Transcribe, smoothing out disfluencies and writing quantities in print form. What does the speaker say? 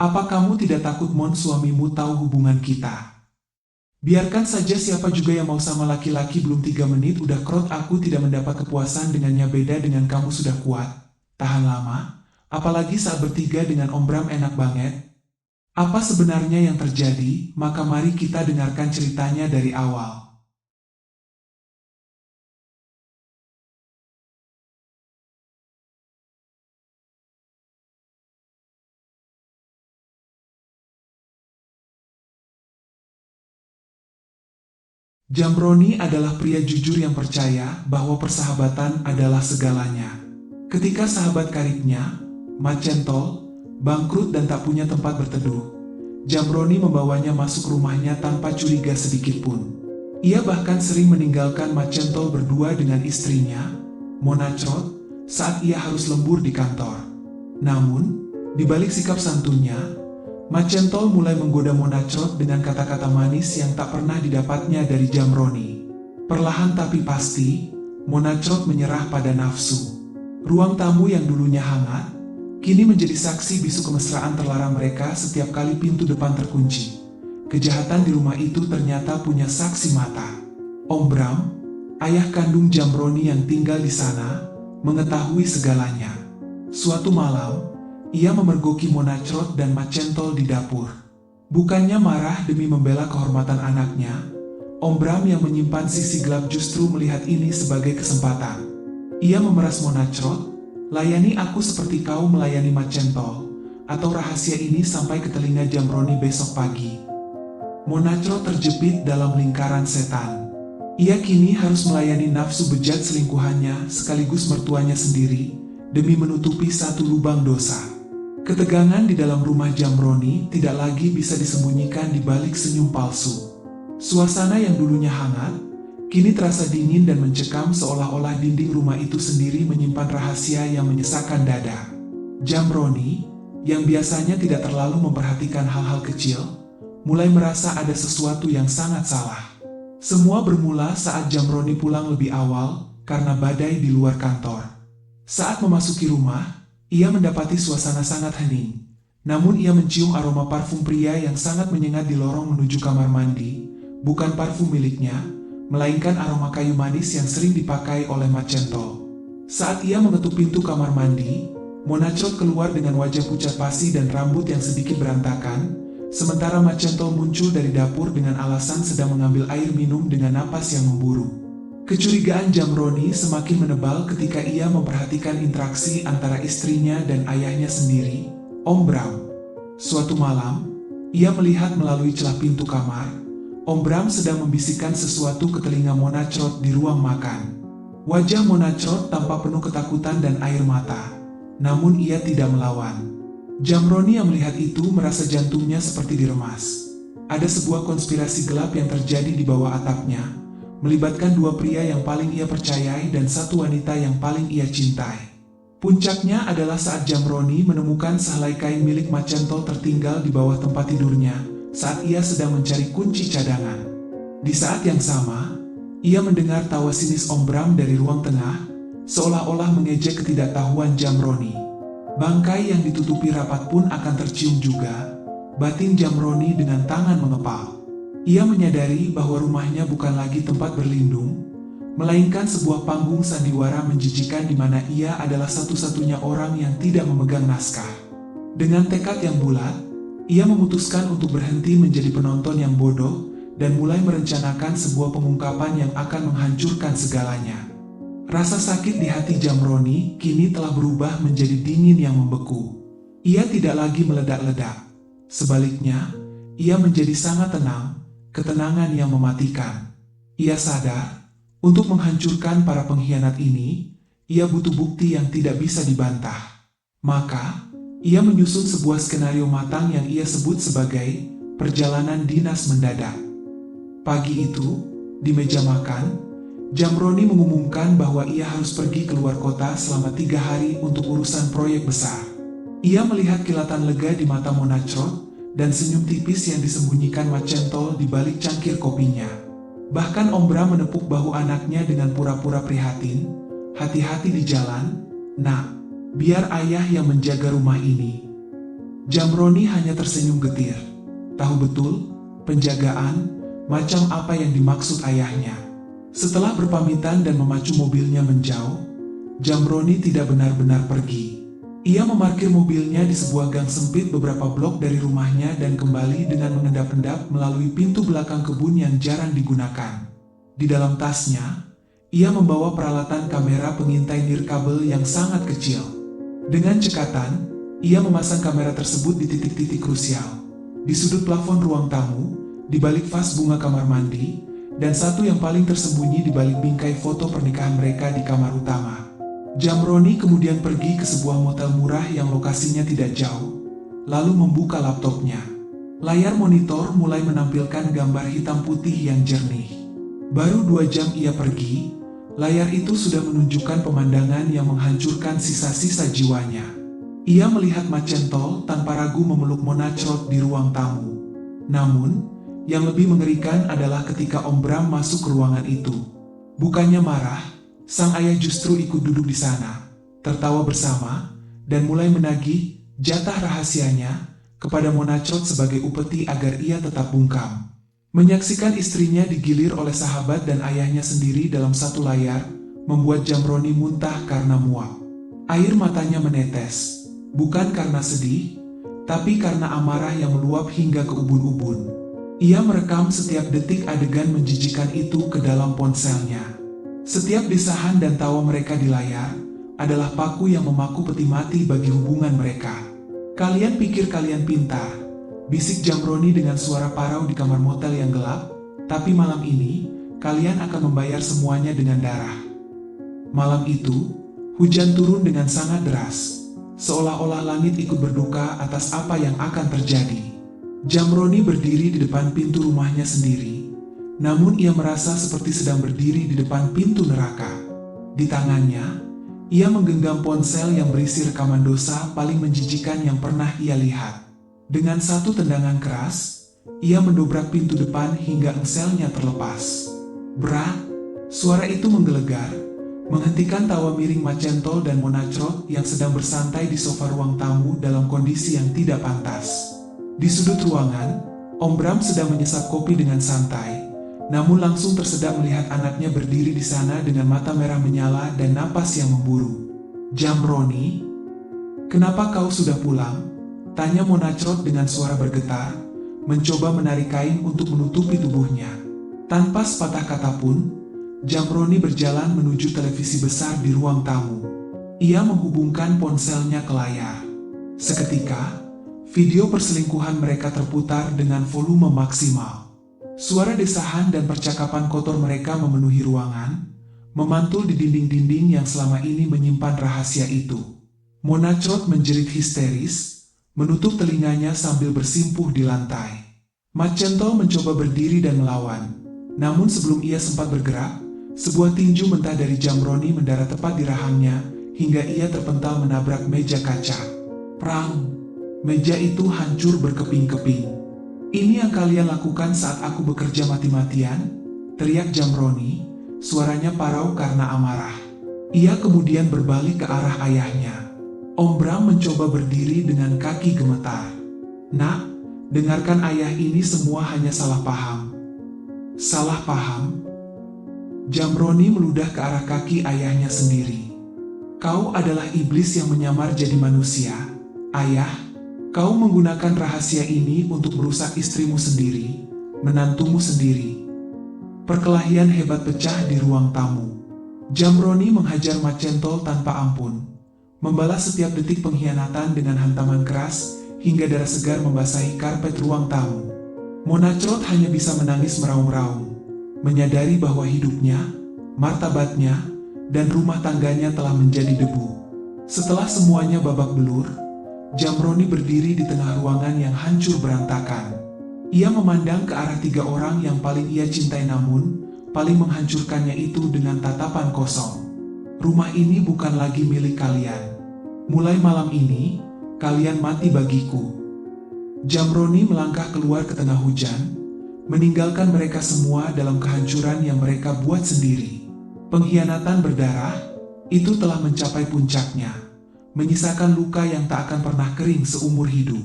Apa kamu tidak takut Mon suamimu tahu hubungan kita? Biarkan saja siapa juga yang mau sama laki-laki belum 3 menit udah krot aku tidak mendapat kepuasan dengannya beda dengan kamu sudah kuat. Tahan lama, apalagi saat bertiga dengan Om Bram enak banget. Apa sebenarnya yang terjadi? Maka mari kita dengarkan ceritanya dari awal. Jamroni adalah pria jujur yang percaya bahwa persahabatan adalah segalanya. Ketika sahabat karibnya, Macentol, bangkrut dan tak punya tempat berteduh, Jamroni membawanya masuk rumahnya tanpa curiga sedikitpun. Ia bahkan sering meninggalkan Macentol berdua dengan istrinya, Monacrot, saat ia harus lembur di kantor. Namun, di balik sikap santunnya, Macentol mulai menggoda Monacrot dengan kata-kata manis yang tak pernah didapatnya dari Jamroni. Perlahan tapi pasti, Monacrot menyerah pada nafsu. Ruang tamu yang dulunya hangat, kini menjadi saksi bisu kemesraan terlarang mereka setiap kali pintu depan terkunci. Kejahatan di rumah itu ternyata punya saksi mata. Om Bram, ayah kandung Jamroni yang tinggal di sana, mengetahui segalanya. Suatu malam, ia memergoki Monacrot dan Macentol di dapur. Bukannya marah demi membela kehormatan anaknya, Om Bram yang menyimpan sisi gelap justru melihat ini sebagai kesempatan. Ia memeras Monacrot, layani aku seperti kau melayani Macentol, atau rahasia ini sampai ke telinga Jamroni besok pagi. Monacrot terjepit dalam lingkaran setan. Ia kini harus melayani nafsu bejat selingkuhannya sekaligus mertuanya sendiri, demi menutupi satu lubang dosa. Ketegangan di dalam rumah Jamroni tidak lagi bisa disembunyikan di balik senyum palsu. Suasana yang dulunya hangat, kini terasa dingin dan mencekam seolah-olah dinding rumah itu sendiri menyimpan rahasia yang menyesakkan dada. Jamroni, yang biasanya tidak terlalu memperhatikan hal-hal kecil, mulai merasa ada sesuatu yang sangat salah. Semua bermula saat Jamroni pulang lebih awal karena badai di luar kantor. Saat memasuki rumah, ia mendapati suasana sangat hening. Namun ia mencium aroma parfum pria yang sangat menyengat di lorong menuju kamar mandi, bukan parfum miliknya, melainkan aroma kayu manis yang sering dipakai oleh Macentol. Saat ia mengetuk pintu kamar mandi, Monacrot keluar dengan wajah pucat pasi dan rambut yang sedikit berantakan, sementara Macentol muncul dari dapur dengan alasan sedang mengambil air minum dengan napas yang memburu. Kecurigaan Jamroni semakin menebal ketika ia memperhatikan interaksi antara istrinya dan ayahnya sendiri, Om Bram. Suatu malam, ia melihat melalui celah pintu kamar, Om Bram sedang membisikkan sesuatu ke telinga Monacrot di ruang makan. Wajah Monacrot tampak penuh ketakutan dan air mata, namun ia tidak melawan. Jamroni yang melihat itu merasa jantungnya seperti diremas. Ada sebuah konspirasi gelap yang terjadi di bawah atapnya, melibatkan dua pria yang paling ia percayai dan satu wanita yang paling ia cintai. Puncaknya adalah saat Jamroni menemukan sehelai kain milik Macentol tertinggal di bawah tempat tidurnya saat ia sedang mencari kunci cadangan. Di saat yang sama, ia mendengar tawa sinis Om Bram dari ruang tengah, seolah-olah mengejek ketidaktahuan Jamroni. Bangkai yang ditutupi rapat pun akan tercium juga, batin Jamroni dengan tangan mengepal. Ia menyadari bahwa rumahnya bukan lagi tempat berlindung, melainkan sebuah panggung sandiwara menjijikan di mana ia adalah satu-satunya orang yang tidak memegang naskah. Dengan tekad yang bulat, ia memutuskan untuk berhenti menjadi penonton yang bodoh dan mulai merencanakan sebuah pengungkapan yang akan menghancurkan segalanya. Rasa sakit di hati Jamroni kini telah berubah menjadi dingin yang membeku. Ia tidak lagi meledak-ledak. Sebaliknya, ia menjadi sangat tenang, ketenangan yang mematikan. Ia sadar, untuk menghancurkan para pengkhianat ini, ia butuh bukti yang tidak bisa dibantah. Maka, ia menyusun sebuah skenario matang yang ia sebut sebagai perjalanan dinas mendadak. Pagi itu, di meja makan, Jamroni mengumumkan bahwa ia harus pergi keluar kota selama 3 hari untuk urusan proyek besar. Ia melihat kilatan lega di mata Monacrot dan senyum tipis yang disembunyikan Macentol di balik cangkir kopinya. Bahkan Om Bram menepuk bahu anaknya dengan pura-pura prihatin. Hati-hati di jalan, nak. Biar ayah yang menjaga rumah ini. Jamroni hanya tersenyum getir. Tahu betul, penjagaan, macam apa yang dimaksud ayahnya. Setelah berpamitan dan memacu mobilnya menjauh, Jamroni tidak benar-benar pergi. Ia memarkir mobilnya di sebuah gang sempit beberapa blok dari rumahnya dan kembali dengan mengendap-endap melalui pintu belakang kebun yang jarang digunakan. Di dalam tasnya, ia membawa peralatan kamera pengintai nirkabel yang sangat kecil. Dengan cekatan, ia memasang kamera tersebut di titik-titik krusial. Di sudut plafon ruang tamu, di balik vas bunga kamar mandi, dan satu yang paling tersembunyi di balik bingkai foto pernikahan mereka di kamar utama. Jamroni kemudian pergi ke sebuah motel murah yang lokasinya tidak jauh, lalu membuka laptopnya. Layar monitor mulai menampilkan gambar hitam putih yang jernih. Baru 2 jam ia pergi, layar itu sudah menunjukkan pemandangan yang menghancurkan sisa-sisa jiwanya. Ia melihat Macentol tanpa ragu memeluk Monachrot di ruang tamu. Namun, yang lebih mengerikan adalah ketika Om Bram masuk ke ruangan itu. Bukannya marah, sang ayah justru ikut duduk di sana, tertawa bersama, dan mulai menagih jatah rahasianya kepada Monachrot sebagai upeti agar ia tetap bungkam. Menyaksikan istrinya digilir oleh sahabat dan ayahnya sendiri dalam satu layar, membuat Jamroni muntah karena muak. Air matanya menetes, bukan karena sedih, tapi karena amarah yang meluap hingga ke ubun-ubun. Ia merekam setiap detik adegan menjijikan itu ke dalam ponselnya. Setiap desahan dan tawa mereka di layar adalah paku yang memaku peti mati bagi hubungan mereka. "Kalian pikir kalian pintar," bisik Jamroni dengan suara parau di kamar motel yang gelap, "tapi malam ini, kalian akan membayar semuanya dengan darah." Malam itu, hujan turun dengan sangat deras, seolah-olah langit ikut berduka atas apa yang akan terjadi. Jamroni berdiri di depan pintu rumahnya sendiri, namun ia merasa seperti sedang berdiri di depan pintu neraka. Di tangannya, ia menggenggam ponsel yang berisi rekaman dosa paling menjijikan yang pernah ia lihat. Dengan satu tendangan keras, ia mendobrak pintu depan hingga engselnya terlepas. "Bra!" Suara itu menggelegar, menghentikan tawa miring Macentol dan Monachrot yang sedang bersantai di sofa ruang tamu dalam kondisi yang tidak pantas. Di sudut ruangan, Om Bram sedang menyesap kopi dengan santai, namun langsung tersedak melihat anaknya berdiri di sana dengan mata merah menyala dan napas yang memburu. "Jamroni, kenapa kau sudah pulang?" tanya Monachrot dengan suara bergetar, mencoba menarik kain untuk menutupi tubuhnya. Tanpa sepatah kata pun, Jamroni berjalan menuju televisi besar di ruang tamu. Ia menghubungkan ponselnya ke layar. Seketika, video perselingkuhan mereka terputar dengan volume maksimal. Suara desahan dan percakapan kotor mereka memenuhi ruangan, memantul di dinding-dinding yang selama ini menyimpan rahasia itu. Monachrot menjerit histeris, menutup telinganya sambil bersimpuh di lantai. Macentol mencoba berdiri dan melawan, namun sebelum ia sempat bergerak, sebuah tinju mentah dari Jamroni mendarat tepat di rahangnya, hingga ia terpental menabrak meja kaca. Prang! Meja itu hancur berkeping-keping. "Ini yang kalian lakukan saat aku bekerja mati-matian?" teriak Jamroni, suaranya parau karena amarah. Ia kemudian berbalik ke arah ayahnya. Om Bram mencoba berdiri dengan kaki gemetar. "Nak, dengarkan ayah, ini semua hanya salah paham." "Salah paham?" Jamroni meludah ke arah kaki ayahnya sendiri. "Kau adalah iblis yang menyamar jadi manusia, ayah. Kau menggunakan rahasia ini untuk merusak istrimu sendiri, menantumu sendiri." Perkelahian hebat pecah di ruang tamu. Jamroni menghajar Macentol tanpa ampun, membalas setiap detik pengkhianatan dengan hantaman keras hingga darah segar membasahi karpet ruang tamu. Monachrot hanya bisa menangis meraung-raung, menyadari bahwa hidupnya, martabatnya, dan rumah tangganya telah menjadi debu. Setelah semuanya babak belur, Jamroni berdiri di tengah ruangan yang hancur berantakan. Ia memandang ke arah 3 orang yang paling ia cintai, namun paling menghancurkannya itu dengan tatapan kosong. "Rumah ini bukan lagi milik kalian. Mulai malam ini, kalian mati bagiku." Jamroni melangkah keluar ke tengah hujan, meninggalkan mereka semua dalam kehancuran yang mereka buat sendiri. Pengkhianatan berdarah itu telah mencapai puncaknya, menyisakan luka yang tak akan pernah kering seumur hidup.